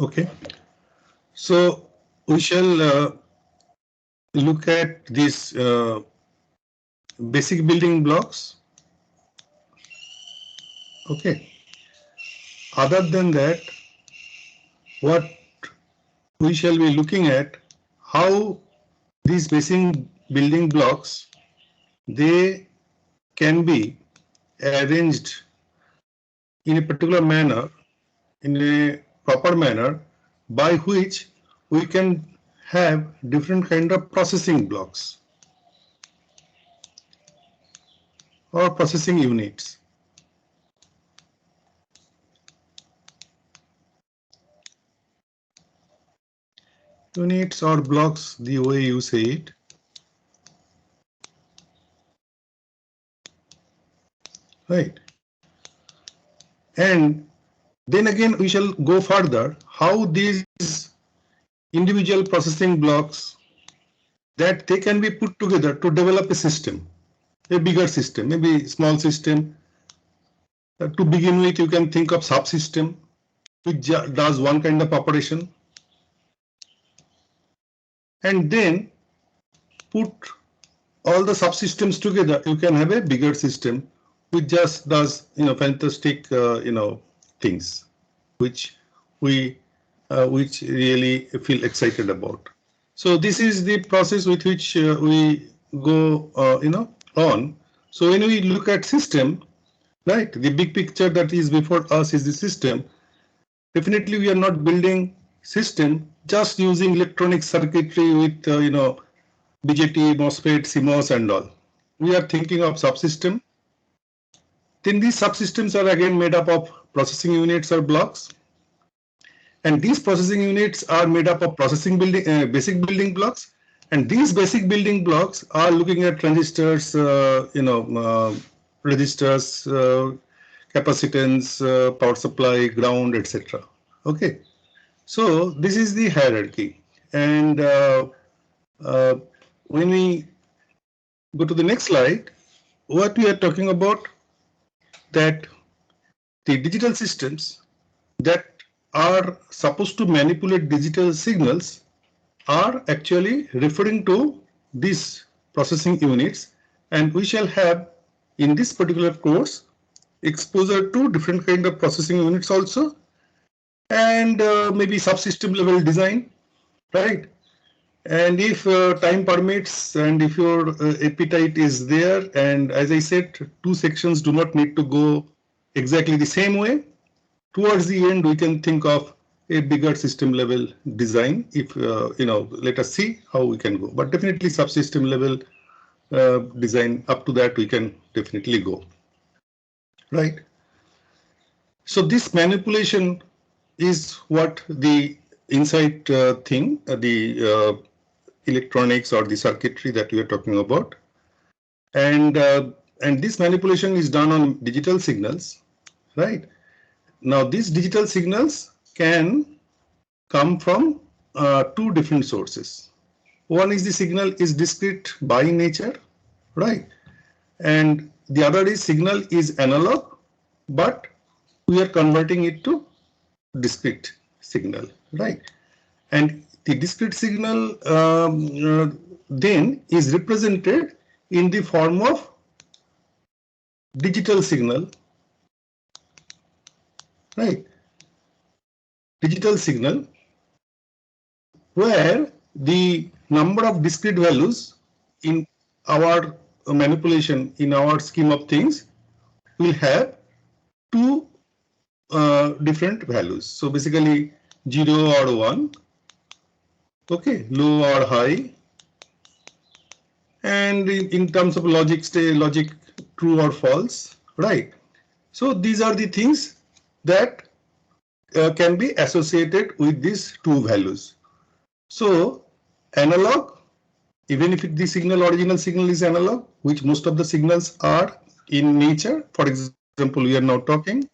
Okay, so we shall look at these basic building blocks. Okay, other than that, what we shall be looking at how these basic building blocks, they can be arranged in a particular manner, in a proper manner, by which we can have different kind of processing blocks or processing units. Units or blocks, the way you say it. Right. And then again, we shall go further how these individual processing blocks, that they can be put together to develop a system, a bigger system, maybe small system. To begin with, you can think of subsystem, which does one kind of operation, and then put all the subsystems together. You can have a bigger system which just does fantastic things, which we which really feel excited about. So this is the process with which we go on. So when we look at system, right, the big picture that is before us is the system. Definitely we are not building system just using electronic circuitry with BJT, MOSFET, CMOS and all. We are thinking of subsystem. Then these subsystems are again made up of processing units or blocks. And these processing units are made up of basic building blocks. And these basic building blocks are looking at transistors, resistors, capacitance, power supply, ground, etc. Okay. So this is the hierarchy. And when we go to the next slide, what we are talking about, that the digital systems that are supposed to manipulate digital signals are actually referring to these processing units, and we shall have in this particular course exposure to different kind of processing units also, and maybe subsystem level design, right? And if time permits and if your appetite is there, and as I said, two sections do not need to go exactly the same way. Towards the end, we can think of a bigger system level design. If let us see how we can go. But definitely subsystem level design, up to that we can definitely go. Right. So this manipulation is what the inside thing, the electronics or the circuitry that we are talking about, and this manipulation is done on digital signals, right? Now these digital signals can come from two different sources. One is the signal is discrete by nature, right? And the other is signal is analog, but we are converting it to discrete signal, right? And the discrete signal then is represented in the form of digital signal, right? Digital signal, where the number of discrete values in our manipulation, in our scheme of things, will have two different values. So basically 0 or 1, okay, low or high, and in terms of logic, logic true or false, right? So these are the things that can be associated with these two values. So analog, even if the signal, original signal is analog, which most of the signals are in nature. For example, we are now talking,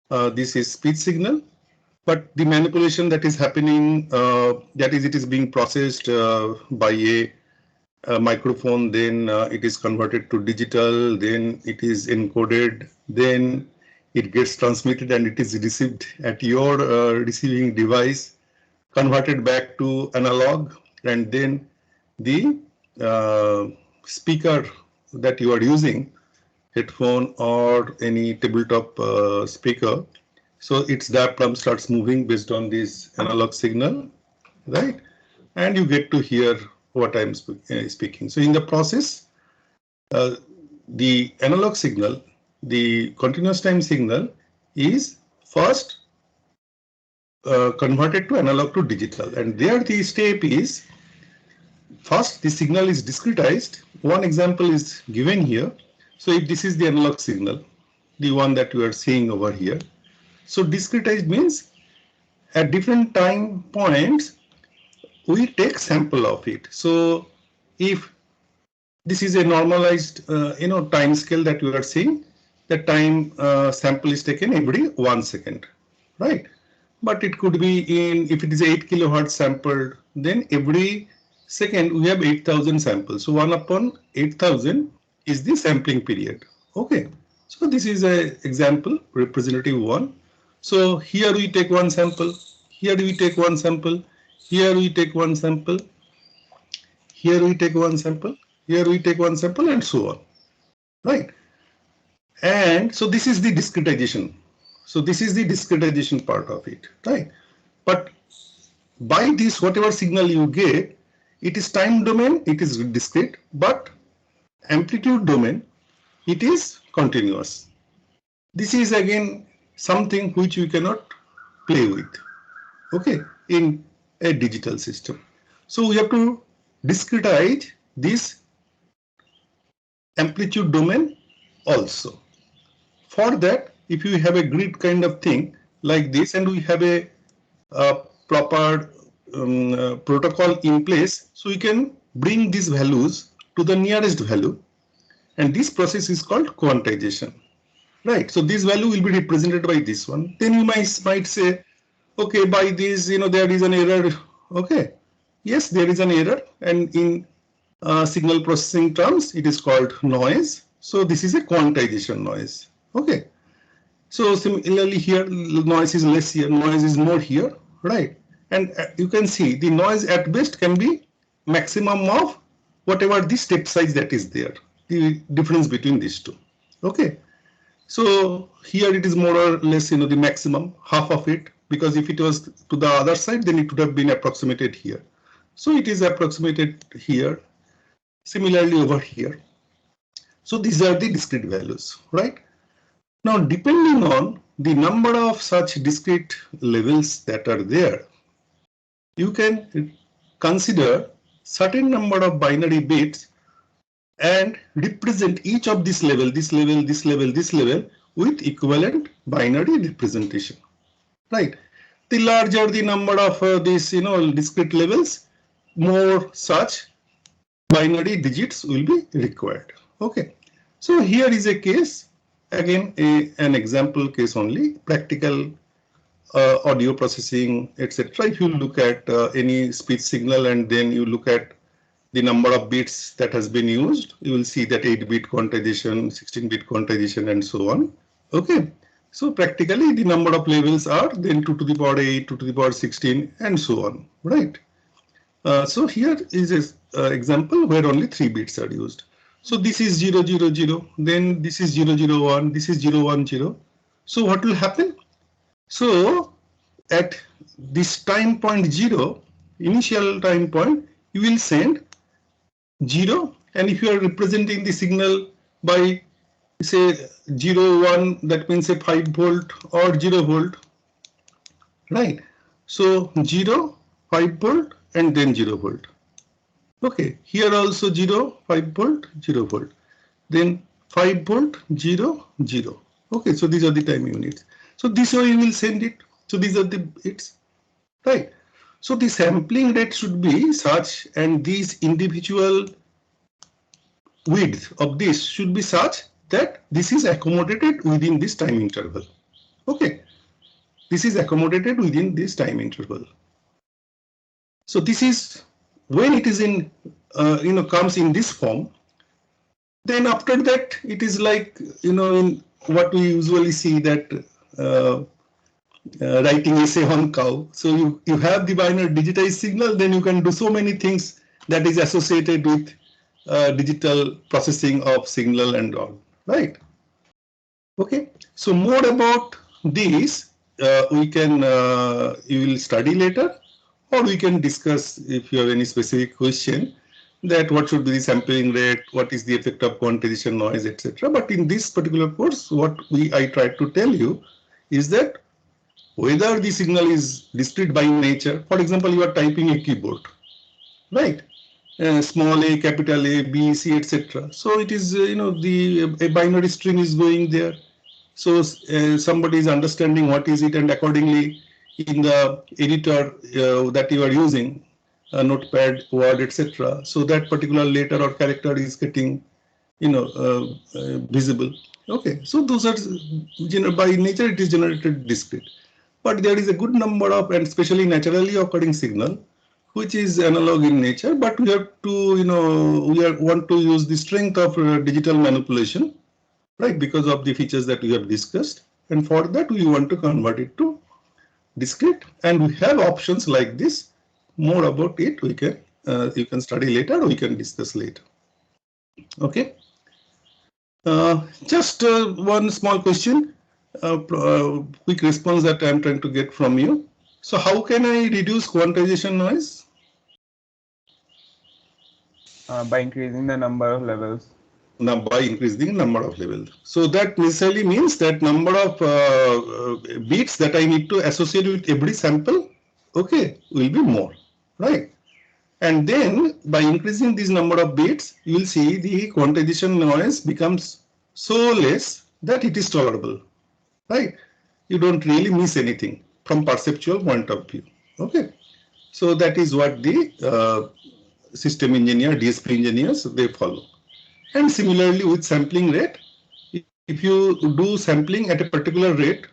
this is speech signal, but the manipulation that is happening, that is, it is being processed by a microphone, then it is converted to digital, then it is encoded, then it gets transmitted and it is received at your receiving device, converted back to analog, and then the speaker that you are using, headphone or any tabletop speaker, so its diaphragm starts moving based on this analog signal, right? And you get to hear what I'm speaking. So in the process, the analog signal, the continuous time signal, is first converted to analog to digital, and there the step is, first the signal is discretized. One example is given here. So if this is the analog signal, the one that you are seeing over here, so discretized means at different time points we take sample of it. So if this is a normalized time scale that you are seeing, the time sample is taken every 1 second, right? But it could be in, if it is 8 kilohertz sampled, then every second we have 8,000 samples. So 1 upon 8,000 is the sampling period. Okay, so this is a example, representative one. So here we take one sample, here we take one sample, here we take one sample, here we take one sample, here we take one sample, and so on, right? And so this is the discretization. So this is the discretization part of it, right? But by this, whatever signal you get, it is time domain, it is discrete, but amplitude domain, it is continuous. This is again something which we cannot play with, okay, in a digital system. So we have to discretize this amplitude domain also. For that, if you have a grid kind of thing like this, and we have a proper protocol in place, so we can bring these values to the nearest value, and this process is called quantization, right? So this value will be represented by this one. Then you might say, okay, by this, there is an error. Okay, yes, there is an error, and in signal processing terms, it is called noise. So this is a quantization noise. Okay, so similarly here, noise is less here, noise is more here, right? And you can see the noise at best can be maximum of whatever the step size that is there, the difference between these two. Okay, so here it is more or less, the maximum, half of it, because if it was to the other side, then it would have been approximated here. So it is approximated here, similarly over here. So these are the discrete values, right? Now, depending on the number of such discrete levels that are there, you can consider certain number of binary bits and represent each of this level, this level, this level, this level with equivalent binary representation, right? The larger the number of these, discrete levels, more such binary digits will be required. Okay, so here is a case, again an example case only, practical audio processing, etc. If you look at any speech signal and then you look at the number of bits that has been used, you will see that 8-bit quantization, 16-bit quantization, and so on. Okay, so practically the number of levels are then 2 to the power 8, 2 to the power 16, and so on, right? So here is an example where only 3 bits are used. So this is 0, 0, 0, then this is 0, 0, 1, this is 0, 1, 0. So what will happen? So at this time point 0, initial time point, you will send 0, and if you are representing the signal by say 0, 1, that means a 5 volt or 0 volt, right? So 0, 5 volt, and then 0 volt. Okay, here also 0, 5 volt, 0 volt, then 5 volt, 0, 0. Okay, so these are the time units. So this way you will send it. So these are the bits, right? So the sampling rate should be such, and these individual width of this should be such that this is accommodated within this time interval. Okay, this is accommodated within this time interval. So this is when it is in, comes in this form. Then after that, it is like, in what we usually see that writing essay on cow. So you have the binary digitized signal, then you can do so many things that is associated with digital processing of signal and all, right? Okay, so more about these we can you will study later, or we can discuss if you have any specific question that what should be the sampling rate, what is the effect of quantization noise, etc. But in this particular course, what I tried to tell you is that whether the signal is discrete by nature, for example, you are typing a keyboard, right? Small a, capital A, B, C, etc. So it is, the a binary string is going there. So somebody is understanding what is it, and accordingly in the editor that you are using, Notepad, Word, etc. So that particular letter or character is getting, visible. Okay, so those are by nature it is generated discrete, but there is a good number of, and especially naturally occurring signal, which is analog in nature. But we have to, want to use the strength of digital manipulation, right, because of the features that we have discussed, and for that we want to convert it to discrete, and we have options like this. More about it we can you can study later, or we can discuss later. Okay, just one small question, quick response that I am trying to get from you. So how can I reduce quantization noise? By increasing the number of levels. Now, by increasing number of levels. So that necessarily means that number of bits that I need to associate with every sample, okay, will be more, right? And then by increasing this number of bits, you will see the quantization noise becomes so less that it is tolerable, right? You don't really miss anything from perceptual point of view, okay? So that is what the system engineer, DSP engineers, they follow. And similarly with sampling rate, if you do sampling at a particular rate,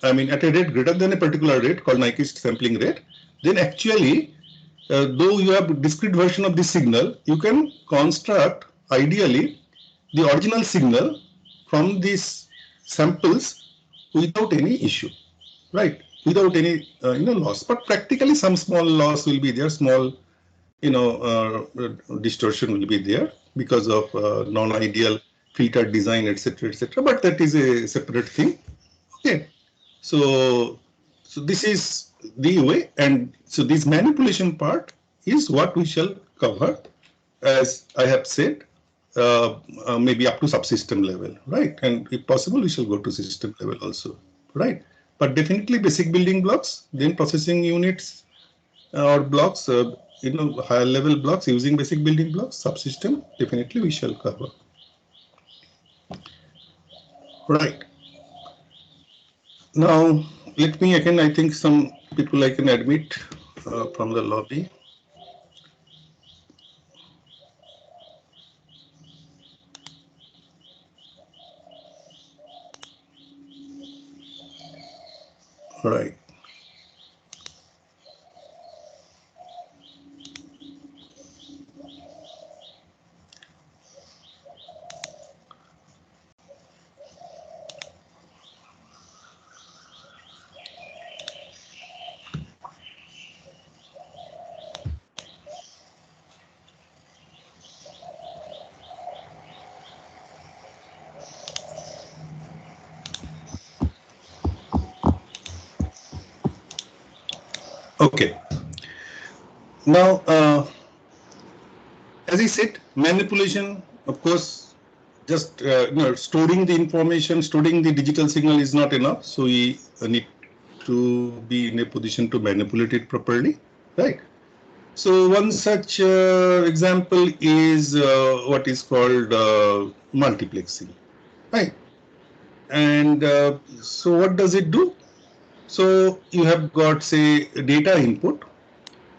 I mean at a rate greater than a particular rate called Nyquist sampling rate, then actually, though you have a discrete version of this signal, you can construct ideally the original signal from these samples without any issue, right? Without any loss. But practically some small loss will be there, small distortion will be there because of non-ideal filter design, etc., etc. But that is a separate thing. Okay, so this is the way, and so this manipulation part is what we shall cover, as I have said, maybe up to subsystem level, right? And if possible, we shall go to system level also, right? But definitely basic building blocks, then processing units or blocks, higher level blocks using basic building blocks, subsystem, definitely we shall cover. Right. Now, let me again, I think some people I can admit from the lobby. Right. Okay. Now, as I said, manipulation, of course, just storing the information, storing the digital signal is not enough. So we need to be in a position to manipulate it properly, right? So one such example is what is called multiplexing, right? And so what does it do? So you have got, say, data input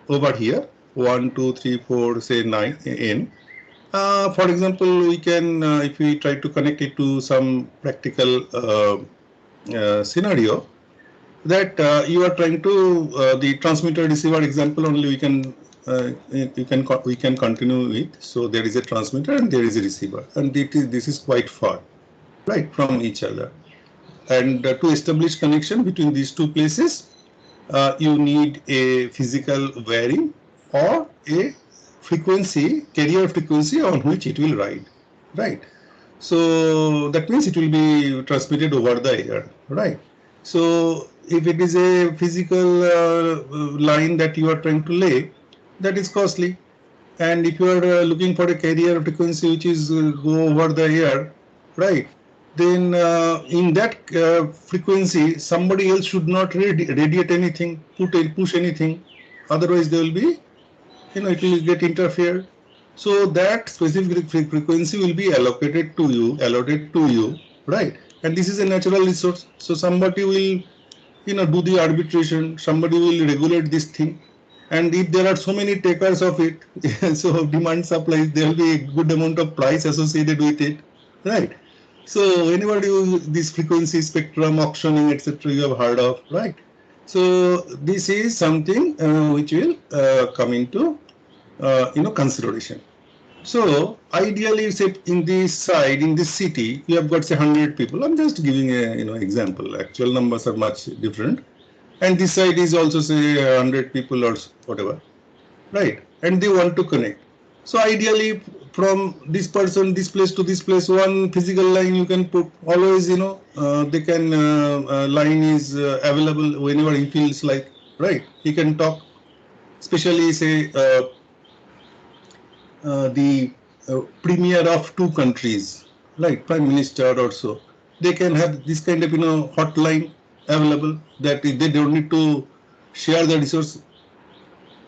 over here, 1, 2, 3, 4, say 9, n. For example, we can, if we try to connect it to some practical scenario, that you are trying to the transmitter receiver example only we can continue with. So there is a transmitter and there is a receiver, and this is quite far, right, from each other. And to establish connection between these two places, you need a physical wiring or a frequency, carrier frequency on which it will ride, right? So that means it will be transmitted over the air, right? So if it is a physical line that you are trying to lay, that is costly. And if you are looking for a carrier frequency which is go over the air, right? Then in that frequency, somebody else should not radiate anything, push anything. Otherwise, there will be, it will get interfered. So that specific frequency will be allotted to you, right? And this is a natural resource. So somebody will, do the arbitration. Somebody will regulate this thing. And if there are so many takers of it, so demand supply, there will be a good amount of price associated with it, right? So whenever this frequency spectrum auctioning, etc., you have heard of, right? So this is something which will come into consideration. So ideally, say in this side, in this city, you have got say 100 people. I'm just giving a example. Actual numbers are much different. And this side is also say 100 people or whatever, right? And they want to connect. So ideally, from this person, this place to this place, one physical line you can put. Always, they can line is available whenever he feels like, right? He can talk. Especially say the premier of two countries, like prime minister or so, they can have this kind of hotline available that they don't need to share the resource,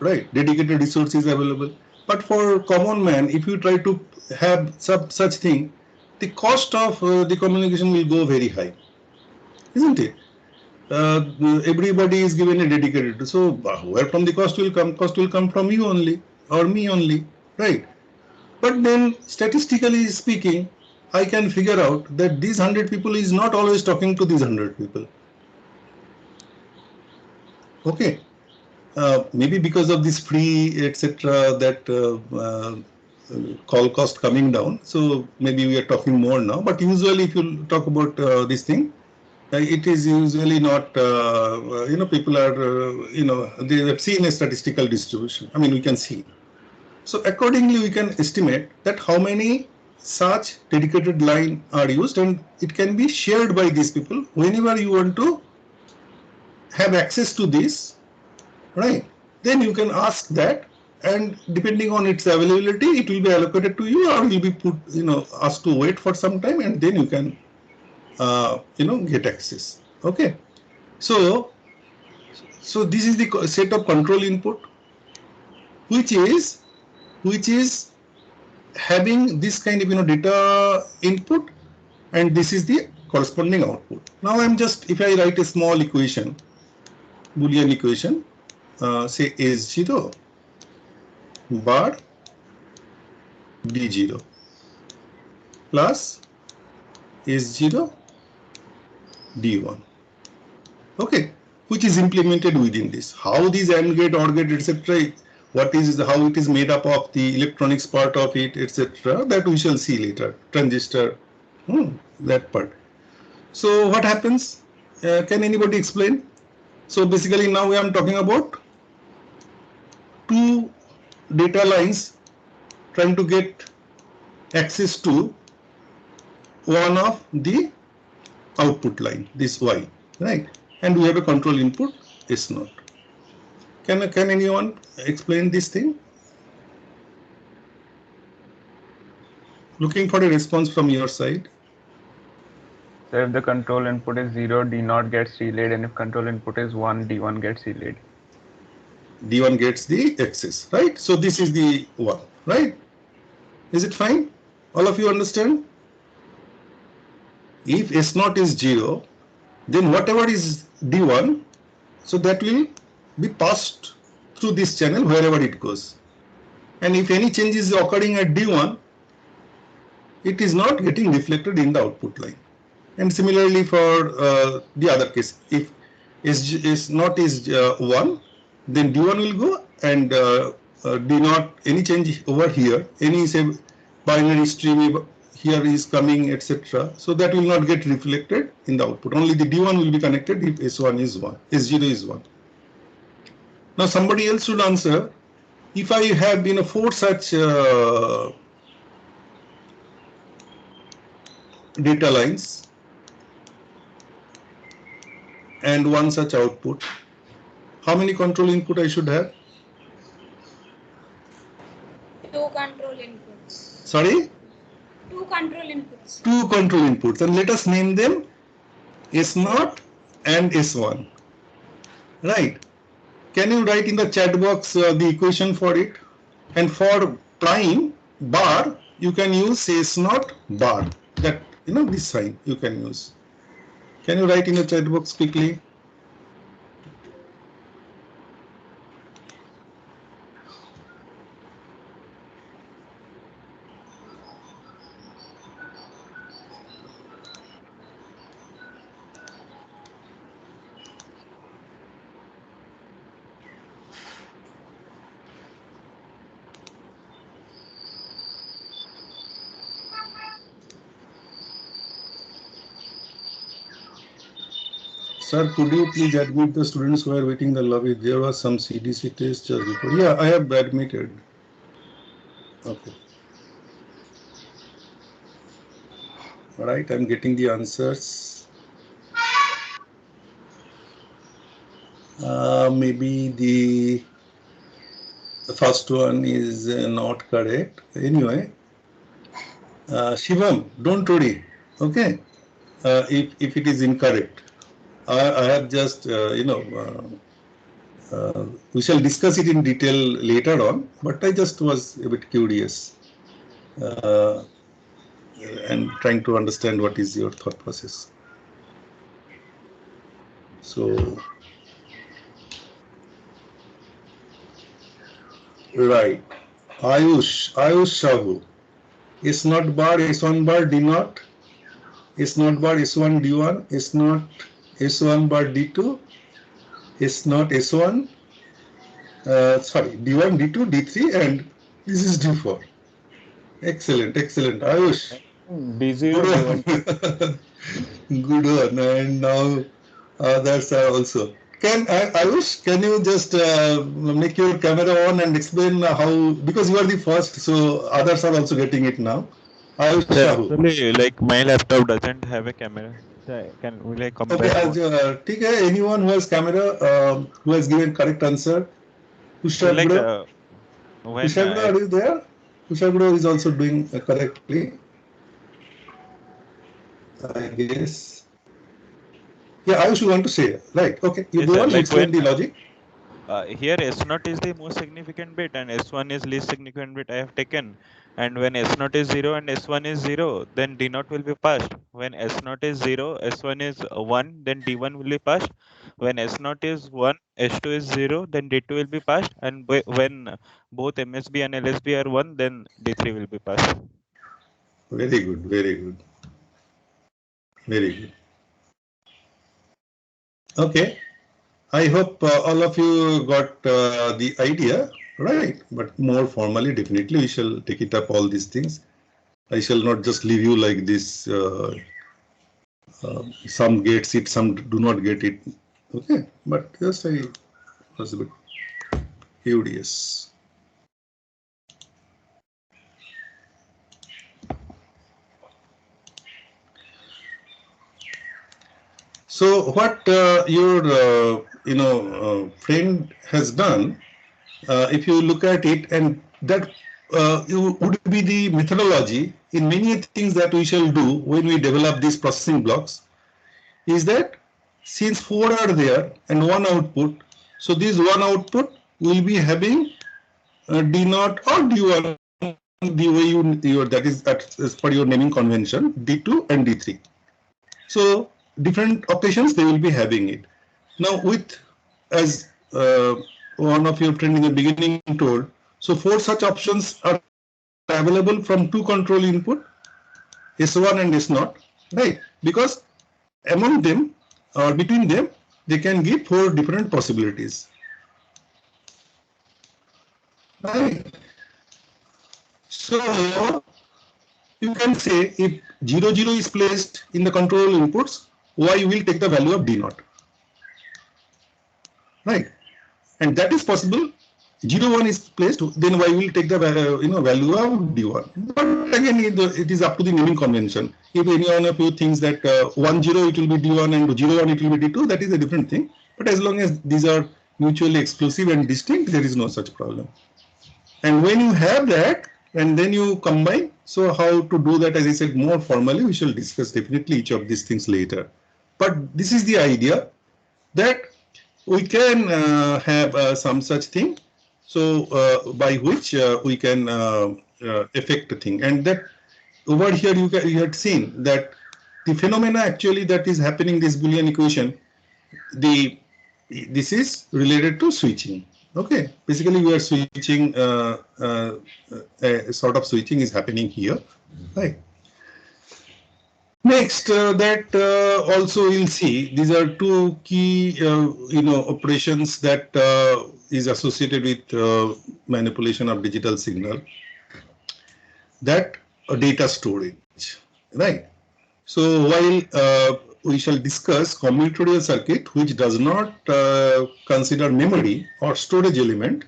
right? Dedicated resources available. But for common man, if you try to have such thing, the cost of the communication will go very high, isn't it? Everybody is given a dedicated. So where from the cost will come? Cost will come from you only or me only, right? But then statistically speaking, I can figure out that these 100 people is not always talking to these 100 people. Okay. Maybe because of this free, etc., that call cost coming down. So maybe we are talking more now. But usually, if you talk about this thing, it is usually not. People are they have seen a statistical distribution. I mean, we can see. So accordingly, we can estimate that how many such dedicated line are used, and it can be shared by these people whenever you want to have access to this, right? Then you can ask that, and depending on its availability, it will be allocated to you, or will be put, asked to wait for some time, and then you can, get access. Okay. So this is the set of control input, which is having this kind of data input, and this is the corresponding output. Now I'm just, if I write a small equation, Boolean equation, say S0 bar D0 plus S0 D1. Okay, which is implemented within this. How these AND gate, OR gate, etc., how it is made up of the electronics part of it, etc., that we shall see later. Transistor, that part. So what happens? Can anybody explain? So basically now we are talking about two data lines trying to get access to one of the output line, this Y, right? And we have a control input S0. Can anyone explain this thing? Looking for a response from your side. So if the control input is 0, D0 gets relayed, and if control input is 1, D1 gets relayed. D1 gets the access, right? So this is the 1, right? Is it fine? All of you understand? If S0 is 0, then whatever is D1, so that will be passed through this channel wherever it goes. And if any change is occurring at D1, it is not getting reflected in the output line. And similarly for the other case, if S0 is 1, then D1 will go, and D0, any change over here, any say binary stream here is coming, etc. So that will not get reflected in the output. Only the D1 will be connected if S1 is 1, S0 is 1. Now somebody else should answer, if I have 4 such data lines and 1 such output, how many control input I should have? 2 control inputs. Sorry? 2 control inputs. 2 control inputs, and let us name them S0 and S1. Right? Can you write in the chat box the equation for it? And for prime bar, you can use S0 bar. That, this sign you can use. Can you write in the chat box quickly? Sir, could you please admit the students who are waiting in the lobby? There was some CDC test just before. Yeah, I have admitted. Okay. All right, I'm getting the answers. Maybe the first one is not correct. Anyway, Shivam, don't worry. Okay, if it is incorrect. I have just, we shall discuss it in detail later on, but I just was a bit curious and trying to understand what is your thought process. So, right, Ayush Shahu, S0 bar, S1 bar, D0, S0 bar, S1, D1, S0, S1 bar, D2, S0, S1, sorry, D1, D2, D3, and this is D4. Excellent, excellent. Ayush. D0, D1. Good one. And now others are also. Ayush, can you just make your camera on and explain how, because you are the first, so others are also getting it now. Ayush Shahu. Actually, like my laptop doesn't have a camera. Will I come Okay, back? take anyone who has camera, who has given correct answer. Kushagra. Kushagra, are you there? Kushagra is also doing correctly, I guess. Yeah, Ayush, you want to say, right? Okay, you go on, you explain the logic. Here S0 is the most significant bit and S1 is least significant bit I have taken. And when S0 is 0 and S1 is 0, then D0 will be passed. When S0 is 0, S1 is 1, then D1 will be passed. When S0 is 1, S2 is 0, then D2 will be passed. And when both MSB and LSB are 1, then D3 will be passed. Very good, very good. Very good. Okay. I hope all of you got the idea, right? But more formally, definitely, we shall take it up all these things. I shall not just leave you like this. Some gets it, some do not get it. Okay, but just I was a bit curious. So what your friend has done, if you look at it, and that would be the methodology in many things that we shall do when we develop these processing blocks, is that since 4 are there and 1 output, so this 1 output will be having D0 or D1, the way that is as per your naming convention, D2 and D3. So different occasions they will be having it. Now with, as one of your friends in the beginning told, so 4 such options are available from 2 control input, S1 and S0, right? Because among them or between them, they can give 4 different possibilities. Right. So you can say if 0, 0 is placed in the control inputs, Y will take the value of D naught. Right? And that is possible. 0, 1 is placed, then Y will take the value of D1. But again, it is up to the naming convention. If any one of you thinks that 1, 0 it will be D1 and 0, 1 it will be D2, that is a different thing. But as long as these are mutually exclusive and distinct, there is no such problem. And when you have that, and then you combine, so how to do that, as I said, more formally, we shall discuss definitely each of these things later. But this is the idea that we can have some such thing, so by which we can affect the thing. And that over here you had seen that the phenomena actually that is happening, this Boolean equation, this is related to switching. Okay, basically we are switching, a sort of switching is happening here, right? Next, that also we'll see, these are two key, operations that is associated with manipulation of digital signal, that data storage, right? So while we shall discuss combinatorial circuit, which does not consider memory or storage element,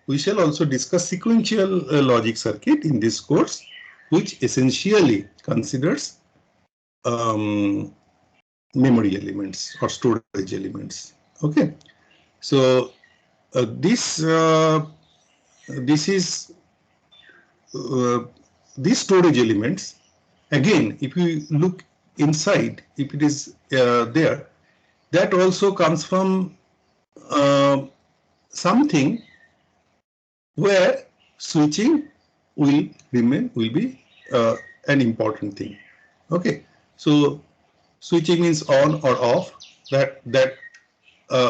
we shall also discuss sequential logic circuit in this course, which essentially considers memory elements or storage elements. Okay, so these storage elements, again, if you look inside, if it is there, that also comes from something where switching will be an important thing. Okay, so switching means on or off. That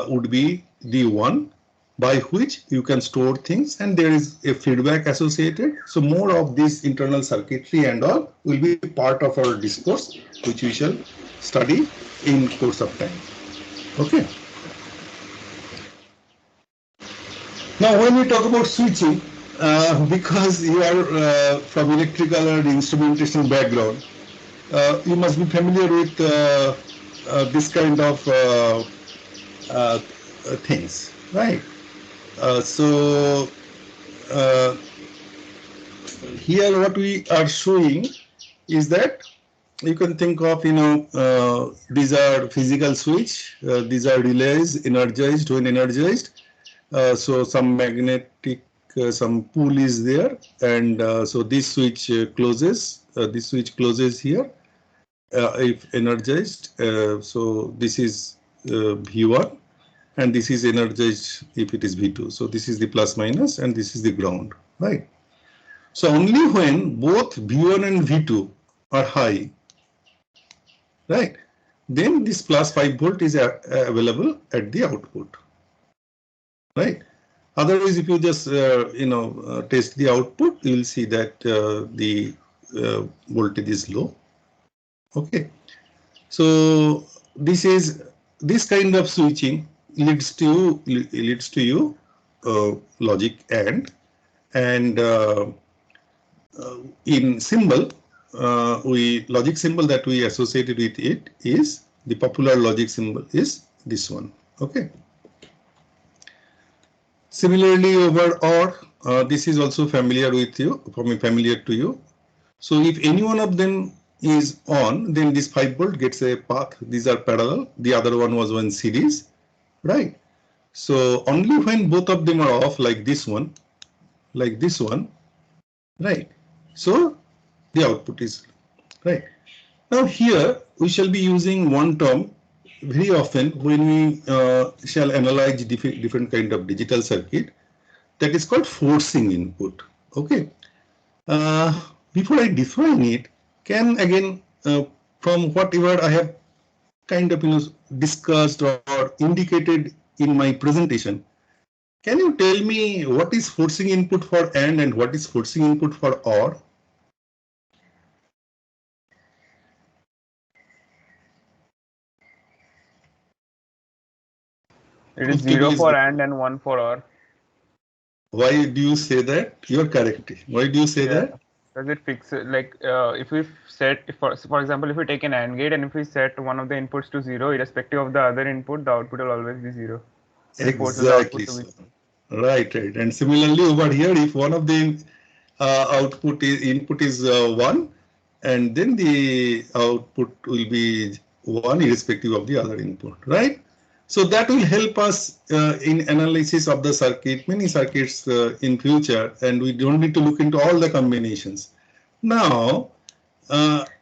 would be the one by which you can store things, and there is a feedback associated. So more of this internal circuitry and all will be part of our discourse, which we shall study in course of time. Okay. Now, when we talk about switching, because you are from electrical or instrumentation background, you must be familiar with this kind of things, right? So here what we are showing is that you can think of, these are physical switch, these are relays energized when energized. So some magnetic, some pull is there, and so this switch closes. This switch closes here if energized. So this is V1, and this is energized if it is V2. So this is the plus minus, and this is the ground, right? So only when both V1 and V2 are high, right, then this plus 5 volt is available at the output, right? Otherwise, if you just test the output, you will see that the voltage is low. Okay, so this kind of switching leads to you logic and in symbol, logic symbol that we associated with it is the popular logic symbol is this one. Okay. Similarly, over OR, this is also familiar to you. So if any one of them is on, then this 5 volt gets a path. These are parallel. The other one was one series, right? So only when both of them are off, like this one, right? So the output is right. Now here we shall be using one term very often when we shall analyze different kind of digital circuit, that is called forcing input. Okay. Before I define it, can again from whatever I have kind of discussed or indicated in my presentation, can you tell me what is forcing input for AND and what is forcing input for OR? It is 0 for AND and 1 for OR. Why do you say that? You are correct. Why do you say that? Does it fix it? Like if we set, for example, if we take an AND gate and if we set one of the inputs to 0, irrespective of the other input, the output will always be 0. It forces the output Exactly to be so. Right, right. And similarly over here, if one of the input is 1, and then the output will be 1 irrespective of the other input, right? So that will help us in analysis of the circuit, many circuits in future, and we don't need to look into all the combinations. Now,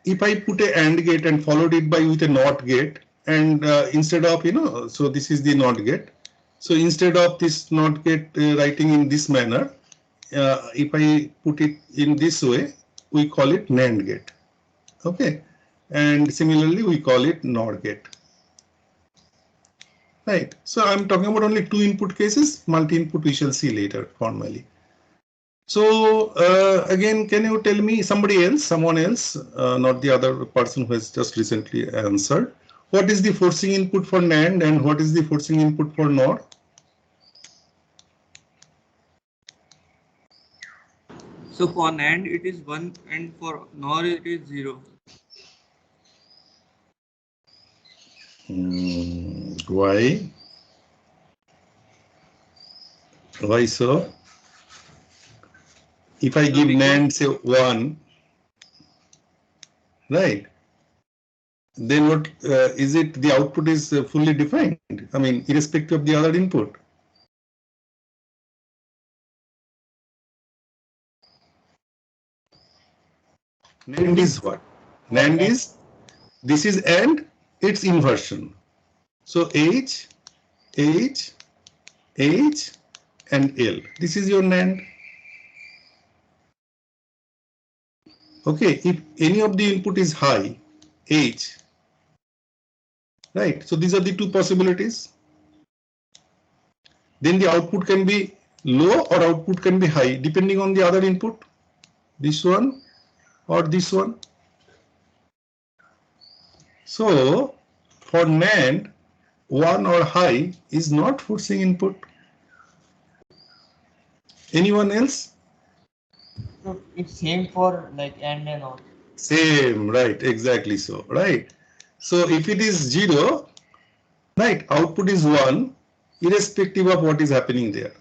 if I put a AND gate and followed it by with a NOT gate, and instead of, so this is the NOT gate. So instead of this NOT gate writing in this manner, if I put it in this way, we call it NAND gate. Okay, and similarly we call it NOR gate. Right. So I'm talking about only 2 input cases. Multi-input we shall see later formally. So again, can you tell me someone else, not the other person who has just recently answered, what is the forcing input for NAND and what is the forcing input for NOR? So for NAND it is 1 and for NOR it is 0. Why? Why so? If I give NAND say 1, right? Then what is it? The output is fully defined. I mean, irrespective of the other input. NAND is what? NAND is, this is AND, its inversion. So H, H, H, and L. This is your NAND. Okay, if any of the input is high, H, right? So these are the 2 possibilities. Then the output can be low or output can be high depending on the other input, this one or this one. So for NAND, 1 or high is not forcing input. Anyone else? So it's same for like AND and OR. Same, right, exactly so, right? So if it is 0, right, output is 1, irrespective of what is happening there.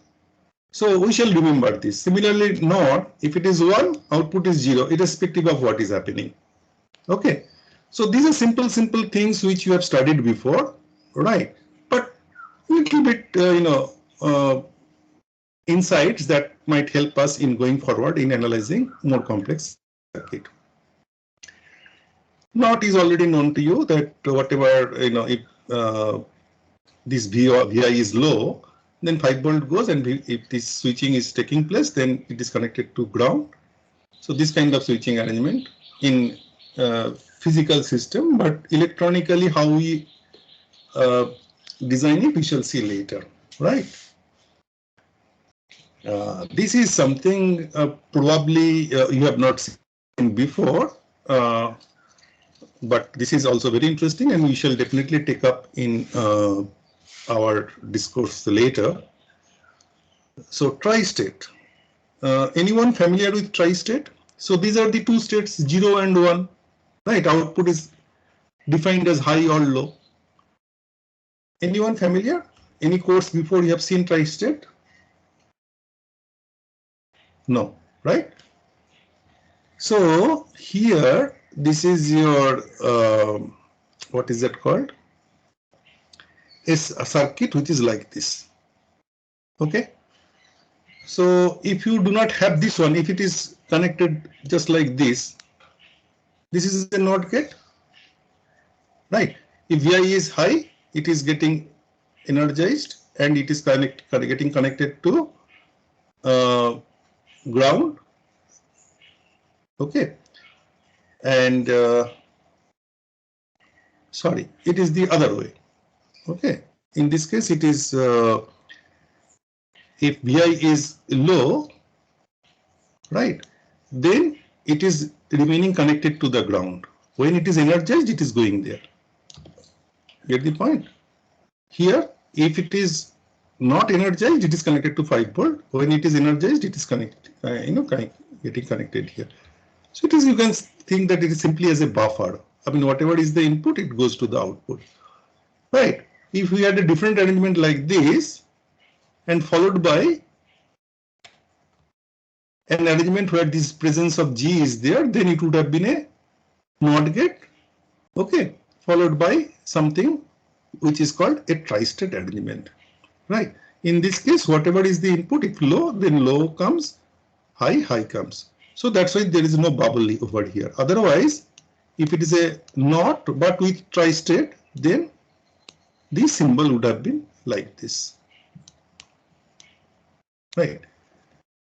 So we shall remember this. Similarly, NOR, if it is 1, output is 0, irrespective of what is happening. Okay, so these are simple things which you have studied before, right? But little bit, insights that might help us in going forward in analyzing more complex circuit. NOT is already known to you that whatever, if this VI is low, then 5 volt goes, and if this switching is taking place, then it is connected to ground. So this kind of switching arrangement in physical system, but electronically how we design it, we shall see later, right? This is something probably you have not seen before, but this is also very interesting, and we shall definitely take up in our discourse later. So tri-state. Anyone familiar with tri-state? So these are the 2 states, 0 and 1, right? Output is defined as high or low. Anyone familiar? Any course before you have seen tri-state? No, right? So here, this is your, what is that called? It's a circuit which is like this. Okay. So if you do not have this one, if it is connected just like this is a NOT gate, right? If Vi is high, it is getting energized and it is getting connected to ground. Okay. And sorry, it is the other way. Okay. In this case, it is if Vi is low, right, then it is remaining connected to the ground. When it is energized, it is going there. Get the point? Here, if it is not energized, it is connected to 5 volt. When it is energized, it is connected, getting connected here. So it is, you can think that it is simply as a buffer. I mean, whatever is the input, it goes to the output, right? If we had a different arrangement like this and followed by an arrangement where this presence of G is there, then it would have been a NOT gate, okay, followed by something which is called a tri-state arrangement, right? In this case, whatever is the input, if low, then low comes, high, high comes. So that's why there is no bubble over here. Otherwise, if it is a NOT but with tri-state, then the symbol would have been like this, right?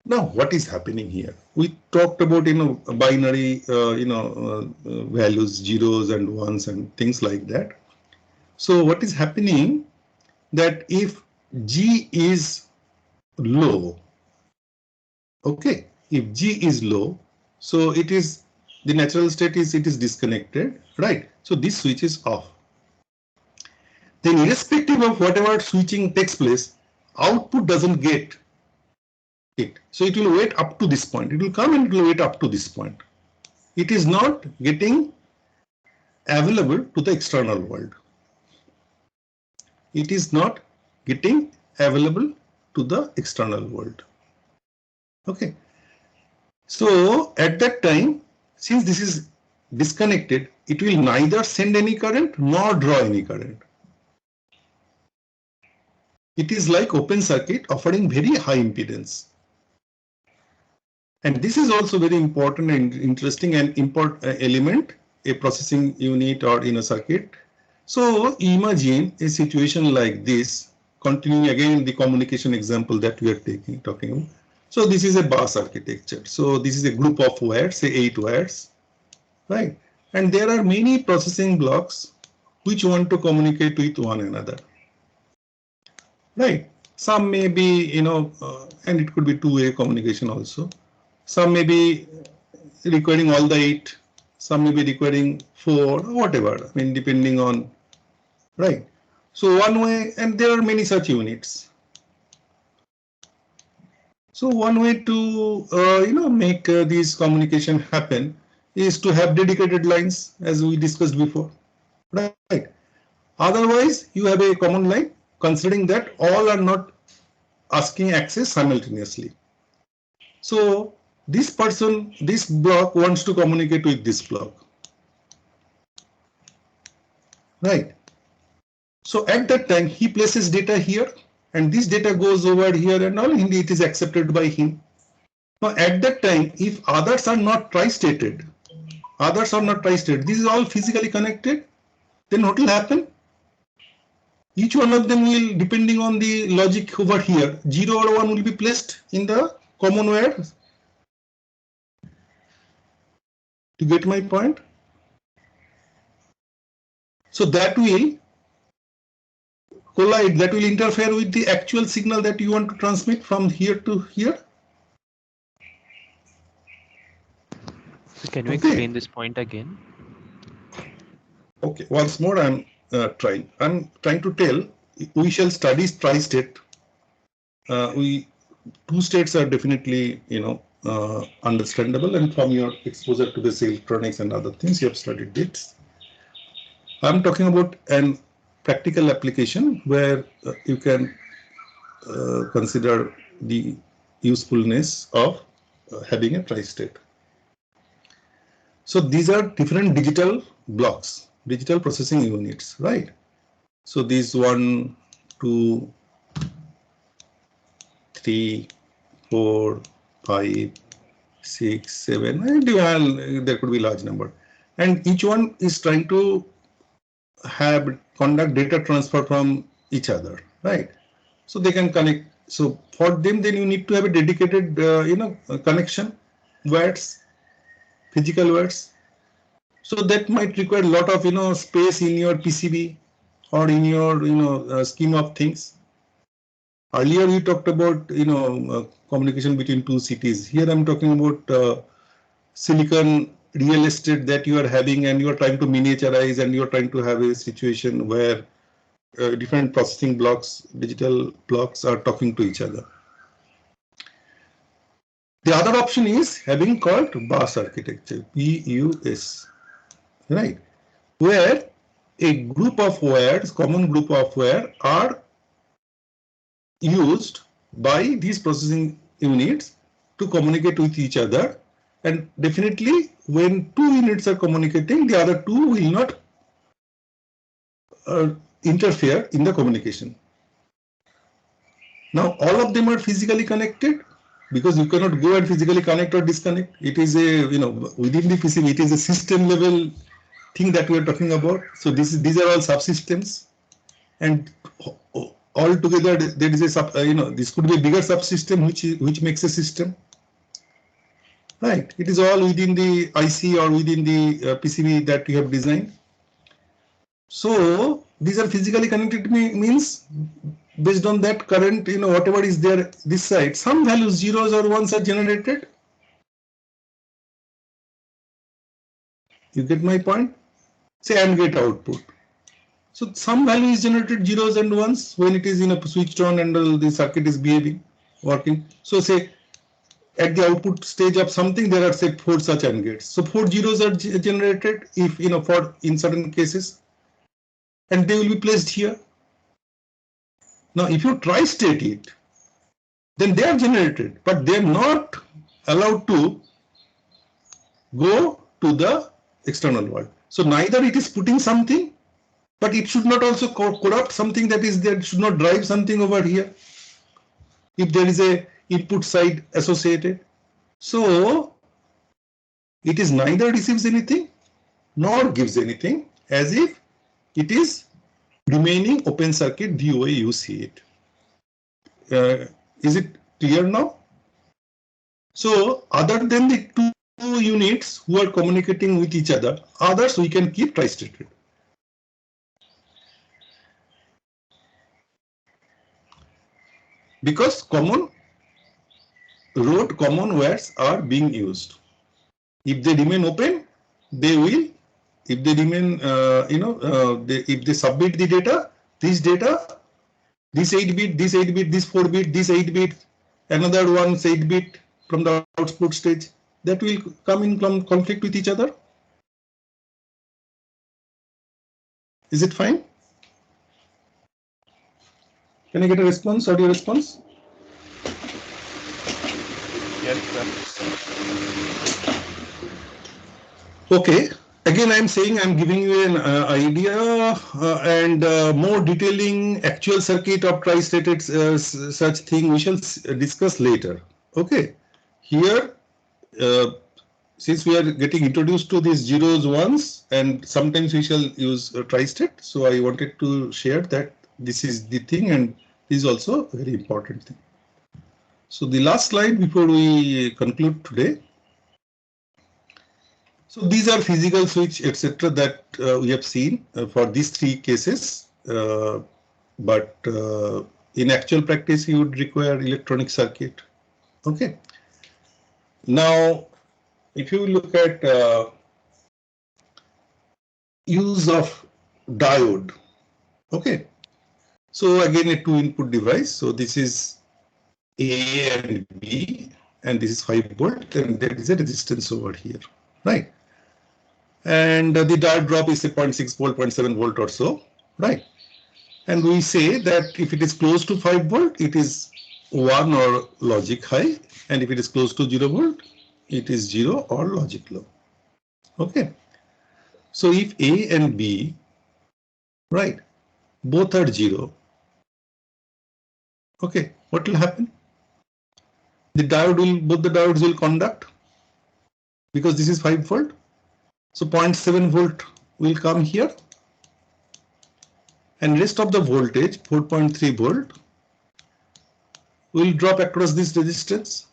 Now, what is happening here? We talked about, binary, values, zeros and ones and things like that. So what is happening that if G is low, okay, if G is low, so it is, the natural state is it is disconnected, right? So this switch is off. Then irrespective of whatever switching takes place, output doesn't get it. So it will wait up to this point. It will come and it will wait up to this point. It is not getting available to the external world. It is not getting available to the external world. Okay. So at that time, since this is disconnected, it will neither send any current nor draw any current. It is like open circuit offering very high impedance. And this is also very important and interesting and important element, a processing unit or in a circuit. So imagine a situation like this, continuing again the communication example that we are talking about. So this is a bus architecture. So this is a group of wires, say 8 wires, right? And there are many processing blocks which want to communicate with one another, right? Some may be, and it could be two-way communication also. Some may be requiring all the 8, some may be requiring 4, whatever, I mean, depending on, right? So one way, and there are many such units. So one way to, make these communication happen is to have dedicated lines, as we discussed before, right? Otherwise, you have a common line, considering that all are not asking access simultaneously. So this person, this block wants to communicate with this block, right? So at that time, he places data here, and this data goes over here, and all it is accepted by him. Now at that time, if others are not tri-stated, this is all physically connected, then what will happen? Each one of them will, depending on the logic over here, 0 or 1 will be placed in the common wire. To get my point? So that will collide, that will interfere with the actual signal that you want to transmit from here to here. So can you explain this point again? Okay, once more I'm trying to tell, we shall study tri-state. Two states are definitely, understandable, and from your exposure to this electronics and other things, you have studied this. I'm talking about an practical application where you can consider the usefulness of having a tri-state. So these are different digital blocks, digital processing units, right? So these 1, 2, 3, 4, 5, 6, 7, and there could be large number. And each one is trying to conduct data transfer from each other, right? So they can connect. So for them, then you need to have a dedicated, connection, wires, physical wires. So that might require a lot of, space in your PCB or in your, scheme of things. Earlier we talked about, communication between two cities. Here I'm talking about silicon real estate that you are having, and you are trying to miniaturize, and you are trying to have a situation where different processing blocks, digital blocks, are talking to each other. The other option is having called bus architecture, BUS, right? Where a group of wires, common group of wires are used by these processing units to communicate with each other, and definitely when two units are communicating, the other two will not interfere in the communication. Now all of them are physically connected because you cannot go and physically connect or disconnect. It is a, within the PCB, it is a system level thing that we are talking about. So these are all subsystems, and all together there is a this could be a bigger subsystem which makes a system, right? It is all within the IC or within the PCB that you have designed. So these are physically connected means based on that current, whatever is there this side, some values, zeros or ones, are generated. You get my point? Say AND gate output. So some value is generated, zeros and ones, when it is switched on and the circuit is behaving, working. So say at the output stage of something, there are say 4 such AND gates. So 4 zeros are generated if for in certain cases, and they will be placed here. Now if you tri-state it, then they are generated, but they are not allowed to go to the external world. So neither it is putting something, but it should not also corrupt something that is there, should not drive something over here if there is a input side associated. So it is neither receives anything nor gives anything, as if it is remaining open circuit the way you see it. Is it clear now? So other than the two units who are communicating with each other, others we can keep tri-stated. Because common wires are being used. If they remain open, they will. If they remain, if they submit the data, this 8-bit, this 8-bit, this 4-bit, this 8-bit, another one's 8-bit from the output stage, that will come in conflict with each other. Is it fine? Can I get a response? Audio response? Yes, sir. Okay. Again, I'm saying I'm giving you an idea and more detailing actual circuit of tri-stated such thing we shall discuss later. Okay. Here, since we are getting introduced to these zeros, ones, and sometimes we shall use tri-state. So I wanted to share that this is the thing, and this is also a very important thing. So the last slide before we conclude today. So these are physical switch, etc. that we have seen for these 3 cases, but in actual practice you would require electronic circuit. Okay. Now, if you look at use of diode, okay. So again a 2-input device. So this is A and B, and this is 5 volt, and there is a resistance over here, right? And the diode drop is a 0.6 volt, 0.7 volt or so, right? And we say that if it is close to 5 volt, it is 1 or logic high, and if it is close to 0 volt, it is 0 or logic low. Okay. So if A and B, right, both are 0, okay, what will happen? Both the diodes will conduct, because this is 5 volt. So 0.7 volt will come here, and rest of the voltage, 4.3 volt, will drop across this resistance.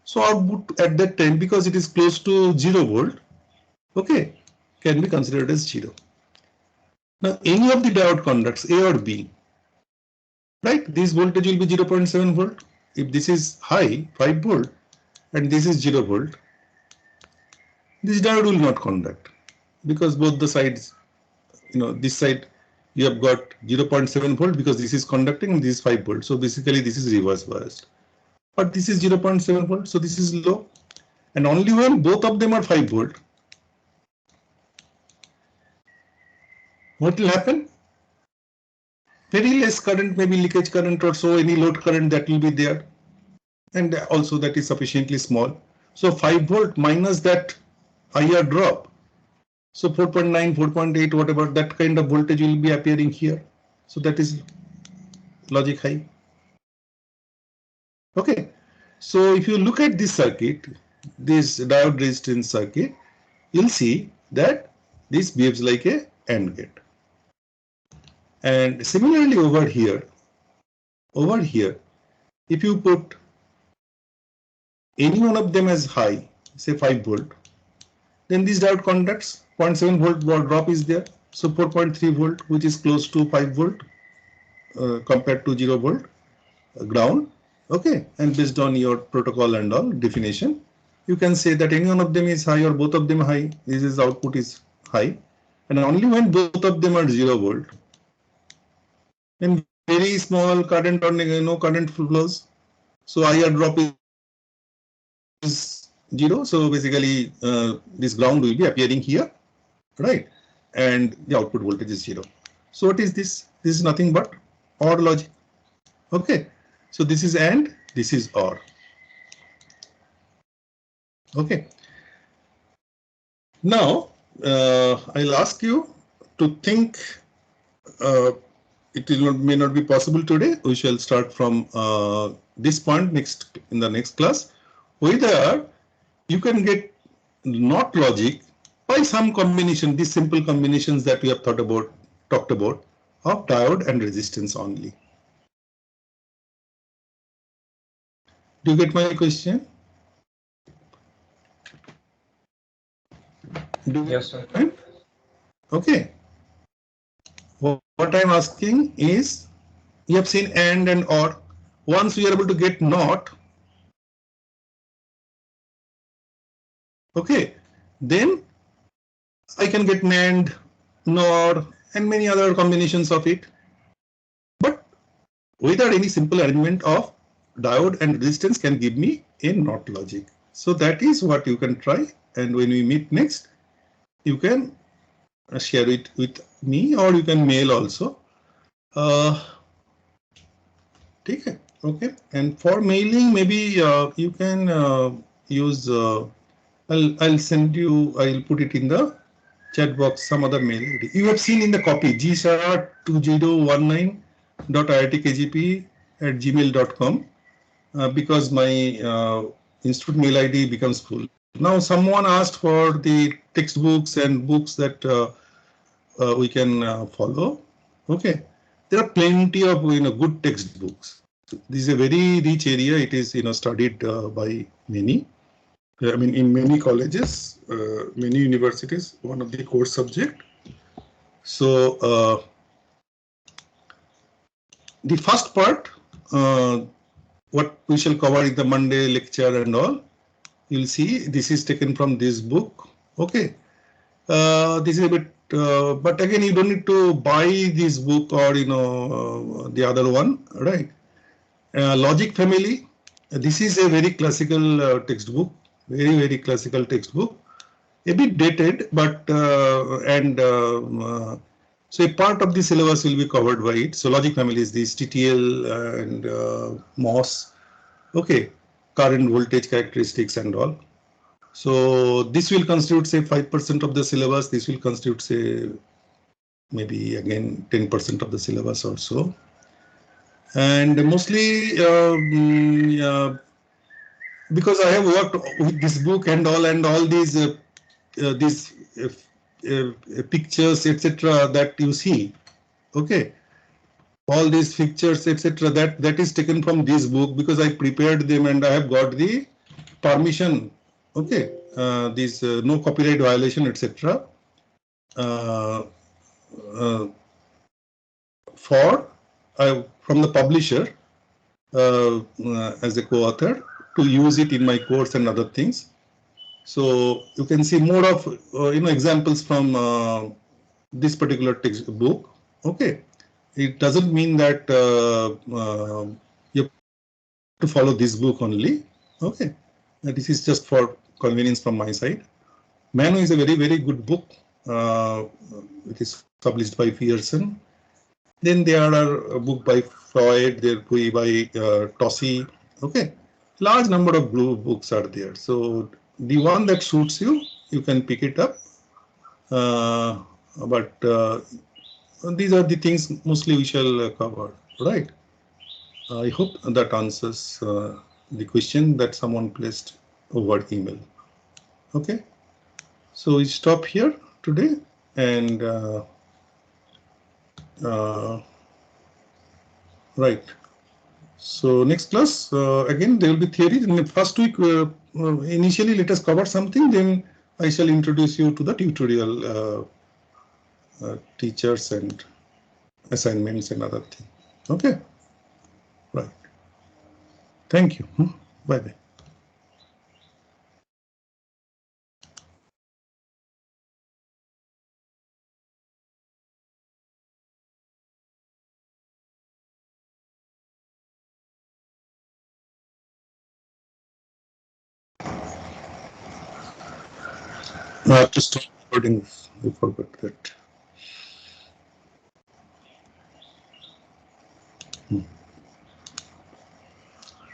So output at that time, because it is close to 0 volt, okay, can be considered as 0. Now any of the diode conducts, A or B, right, this voltage will be 0.7 volt. If this is high, 5 volt, and this is 0 volt, this diode will not conduct, because both the sides, this side you have got 0.7 volt because this is conducting and this is 5 volt. So basically this is reverse biased. but this is 0.7 volt, so this is low. And only when both of them are 5 volt, what will happen? Very less current, maybe leakage current or so, any load current that will be there. And also that is sufficiently small. So 5 volt minus that IR drop. So 4.9, 4.8, whatever, that kind of voltage will be appearing here. So that is logic high. Okay. So if you look at this circuit, this diode resistance circuit, you'll see that this behaves like a AND gate. And similarly over here, if you put any one of them as high, say 5 volt, then this diode conducts 0.7 volt drop is there. So 4.3 volt, which is close to 5 volt compared to 0 volt ground. Okay, and based on your protocol and all definition, you can say that any one of them is high or both of them high. This is output is high, and only when both of them are 0 volt, then very small current or no current flows. So IR drop is 0. So basically, this ground will be appearing here, right? And the output voltage is 0. So what is this? This is nothing but OR logic. Okay. So this is AND, this is OR. Okay. Now I'll ask you to think. It may not be possible today. We shall start from this point in the next class. Whether you can get NOT logic by some combination, these simple combinations that we have talked about of diode and resistance only. Do you get my question? Yes, sir. Okay. What I'm asking is, you have seen AND and OR. Once we are able to get NOT, okay, then I can get NAND, NOR, and many other combinations of it. But without any simple arrangement of diode and resistance can give me a NOT logic. So that is what you can try, and when we meet next, you can share it with me or you can mail also. Okay. And for mailing, maybe you can use. I'll send you. I'll put it in the chat box. Some other mail ID. You have seen in the copy gsar2019.iitkgp@gmail.com because my institute mail ID becomes full. Now someone asked for the textbooks and books that we can follow. Okay, there are plenty of good textbooks. This is a very rich area. It is studied by many. I mean, in many colleges, many universities, one of the core subject. So the first part, what we shall cover in the Monday lecture and all, you'll see this is taken from this book. Okay, this is a bit, but again, you don't need to buy this book or the other one, right? Logic Family. This is a very classical textbook, very classical textbook, a bit dated, but so a part of the syllabus will be covered by it. So Logic Family is this TTL and MOS, okay, current voltage characteristics and all. So this will constitute say 5% of the syllabus. This will constitute say maybe again 10% of the syllabus or so. And mostly because I have worked with this book and all these pictures, etc., that you see, okay, all these pictures, etc., that is taken from this book because I prepared them and I have got the permission, okay, this no copyright violation, etc., from the publisher as a co-author to use it in my course and other things. So you can see more of examples from this particular textbook. Okay, it doesn't mean that you have to follow this book only. Okay, this is just for convenience from my side. Manu is a very good book. It is published by Pearson. Then there are a book by Freud, there by Tossi. Okay, large number of blue books are there. So the one that suits you, you can pick it up. But these are the things mostly we shall cover, right? I hope that answers the question that someone placed over email. Okay, so we stop here today, and right. So next class, again there will be theory. In the first week, initially let us cover something, then I shall introduce you to the tutorial teachers and assignments and other things. Okay, right. Thank you. Bye bye. I have to stop recording. I forgot that.